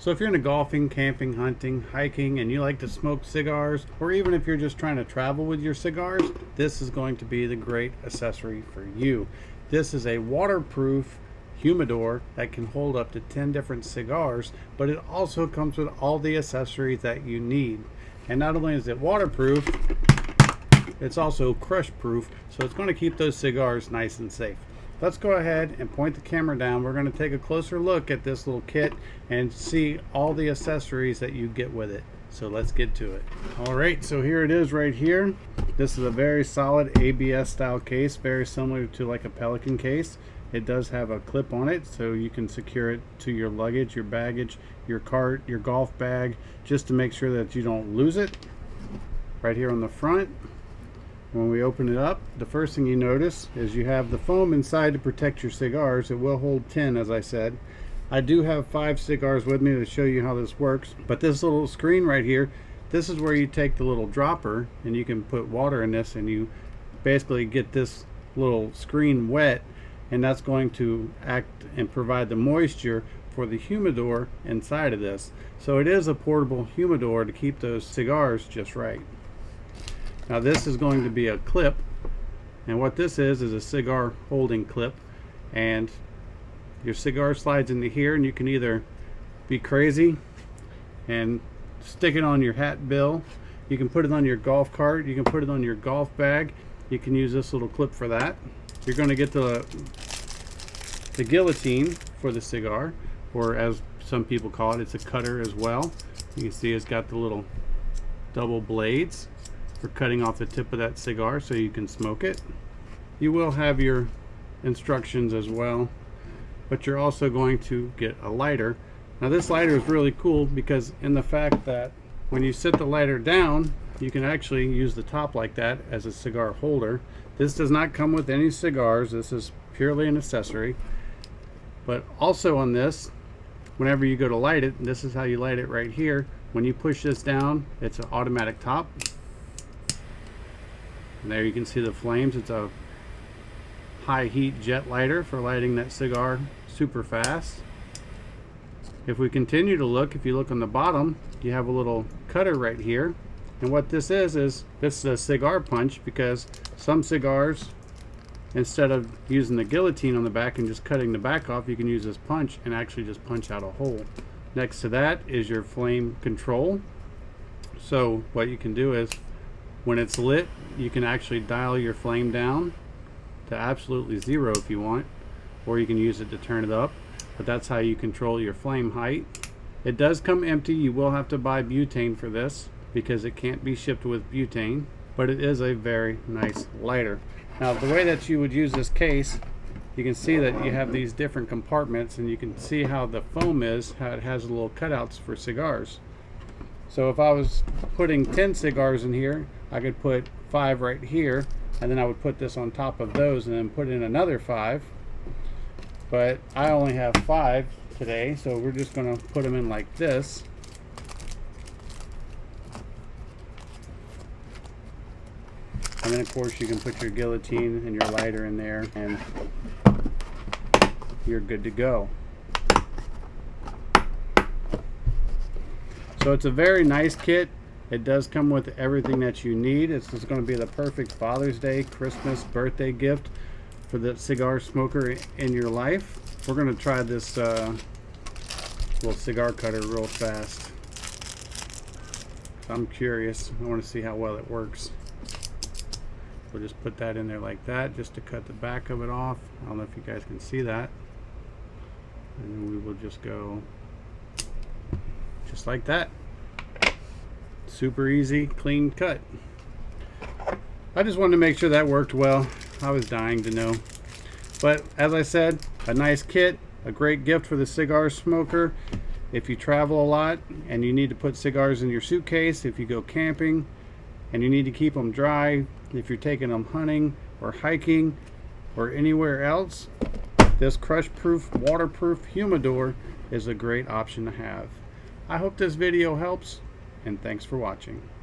So if you're into golfing, camping, hunting, hiking, and you like to smoke cigars, or even if you're just trying to travel with your cigars, this is going to be the great accessory for you. This is a waterproof humidor that can hold up to 10 different cigars, but it also comes with all the accessories that you need. And not only is it waterproof, it's also crush proof, so it's going to keep those cigars nice and safe. Let's go ahead and point the camera down. We're going to take a closer look at this little kit and see all the accessories that you get with it. So let's get to it. Alright, so here it is right here. This is a very solid ABS style case, very similar to like a Pelican case. It does have a clip on it so you can secure it to your luggage, your baggage, your cart, your golf bag, just to make sure that you don't lose it. Right here on the front. When we open it up, the first thing you notice is you have the foam inside to protect your cigars. It will hold 10, as I said. I do have 5 cigars with me to show you how this works, but this little screen right here, this is where you take the little dropper and you can put water in this, and you basically get this little screen wet, and that's going to act and provide the moisture for the humidor inside of this. So it is a portable humidor to keep those cigars just right. Now this is going to be a clip, and what this is a cigar holding clip, and your cigar slides into here, and you can either be crazy and stick it on your hat bill, you can put it on your golf cart, you can put it on your golf bag, you can use this little clip for that. You're going to get the guillotine for the cigar, or as some people call it, it's a cutter as well. You can see it's got the little double blades for cutting off the tip of that cigar so you can smoke it. You will have your instructions as well, but you're also going to get a lighter. Now this lighter is really cool because in the fact that when you sit the lighter down, you can actually use the top like that as a cigar holder. This does not come with any cigars, this is purely an accessory. But also on this, whenever you go to light it, this is how you light it right here. When you push this down, it's an automatic top. And there you can see the flames. It's a high heat jet lighter for lighting that cigar super fast. If we continue to look, if you look on the bottom, you have a little cutter right here. And what this is this is a cigar punch, because some cigars, instead of using the guillotine on the back and just cutting the back off, you can use this punch and actually just punch out a hole. Next to that is your flame control. So what you can do is, when it's lit, you can actually dial your flame down to absolutely 0 if you want, or you can use it to turn it up, but that's how you control your flame height. It does come empty. You will have to buy butane for this because it can't be shipped with butane, but it is a very nice lighter. Now the way that you would use this case, you can see that you have these different compartments, and you can see how the foam is, how it has little cutouts for cigars. So if I was putting 10 cigars in here, I could put 5 right here, and then I would put this on top of those and then put in another 5. But I only have 5 today, so we're just going to put them in like this. And then of course you can put your guillotine and your lighter in there, and you're good to go. So it's a very nice kit. It does come with everything that you need. It's just going to be the perfect Father's Day, Christmas, birthday gift for the cigar smoker in your life. We're going to try this little cigar cutter real fast. I'm curious. I want to see how well it works. We'll just put that in there like that, just to cut the back of it off. I don't know if you guys can see that. And then we will just go just like that. Super easy, clean cut. I just wanted to make sure that worked well. I was dying to know. But as I said, a nice kit, a great gift for the cigar smoker. If you travel a lot and you need to put cigars in your suitcase, if you go camping and you need to keep them dry, if you're taking them hunting or hiking or anywhere else, this crush-proof, waterproof humidor is a great option to have. I hope this video helps, and thanks for watching.